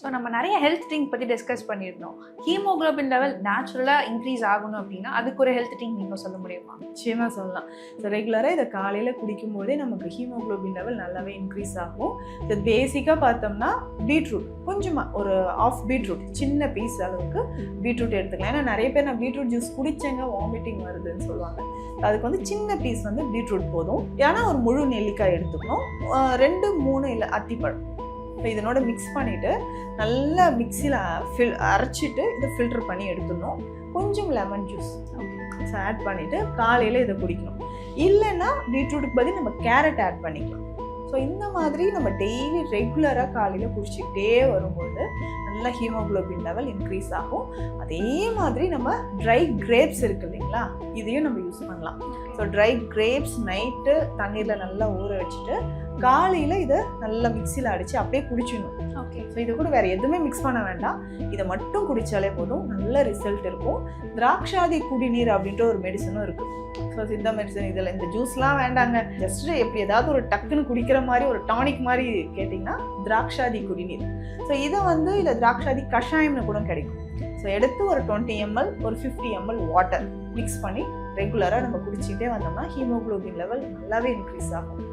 So நம்ம நிறைய health drink பற்றி டிஸ்கஸ் பண்ணியிருந்தோம். ஹீமோகுளோபின் லெவல் நேச்சுரலாக இன்க்ரீஸ் ஆகணும் அப்படின்னா அதுக்கு ஒரு ஹெல்த் ட்ரிங்க் நீங்கள் சொல்ல முடியுமா? நிச்சயமாக சொல்லலாம். ஸோ ரெகுலராக இதை காலையில் குடிக்கும்போதே நமக்கு ஹீமோகுளோபின் லெவல் நல்லாவே இன்க்ரீஸ் ஆகும். இது பேசிக்காக பார்த்தோம்னா பீட்ரூட் கொஞ்சமாக ஒரு ஆஃப் பீட்ரூட் சின்ன பீஸ் அளவுக்கு பீட்ரூட் எடுத்துக்கலாம். ஏன்னா நிறைய பேர் நான் பீட்ரூட் ஜூஸ் குடித்தேங்க வாமிட்டிங் வருதுன்னு சொல்லுவாங்க. அதுக்கு வந்து சின்ன பீஸ் வந்து பீட்ரூட் போதும். ஏன்னா ஒரு முழு நெல்லிக்காய் எடுத்துக்கணும். 2 3 இல்லை அத்திப்பழம். இப்போ இதனோட மிக்ஸ் பண்ணிவிட்டு நல்லா மிக்சியில் அரைச்சிட்டு இதை ஃபில்டர் பண்ணி எடுத்துடணும். கொஞ்சம் லெமன் ஜூஸ் ஆட் பண்ணிவிட்டு காலையில் இதை குடிக்கணும். இல்லைன்னா பீட்ரூட்டுக்கு பதில் நம்ம கேரட் ஆட் பண்ணிக்கலாம். ஸோ இந்த மாதிரி நம்ம டெய்லி ரெகுலராக காலையில் குடிச்சிக்கிட்டே வரும்போது நல்லா ஹீமோகுளோபின் லெவல் இன்க்ரீஸ் ஆகும். அதே மாதிரி நம்ம ட்ரை கிரேப்ஸ் இருக்குது இல்லைங்களா, இதையும் நம்ம யூஸ் பண்ணலாம். ஸோ ட்ரை கிரேப்ஸ் நைட்டு தண்ணீரில் நல்லா ஊற வச்சுட்டு காலையில் இதை நல்லா மிக்சியில் அடித்து அப்படியே குடிச்சிடணும். ஓகே. ஸோ இது கூட வேறு எதுவுமே மிக்ஸ் பண்ண வேண்டாம். இதை மட்டும் குடித்தாலே போதும், நல்ல ரிசல்ட் இருக்கும். திராட்சாதி குடிநீர் அப்படின்ற ஒரு மெடிசனும் இருக்குது. ஸோ சித்த மெடிசன் இதில் இந்த ஜூஸ்லாம் வேண்டாங்க, ஜஸ்ட் எப்படி ஏதாவது ஒரு டக்குன்னு குடிக்கிற மாதிரி ஒரு டானிக் மாதிரி கேட்டிங்கன்னா திராட்சாதி குடிநீர். ஸோ இதை வந்து இல்லை திராட்சாதி கஷாயம்னு கூட கிடைக்கும். ஸோ எடுத்து ஒரு 20 ml ஒரு 50 ml வாட்டர் மிக்ஸ் பண்ணி ரெகுலராக நம்ம குடிச்சிக்கிட்டே வந்தோம்னா ஹீமோகுளோபின் லெவல் நல்லாவே இன்க்ரீஸ் ஆகும்.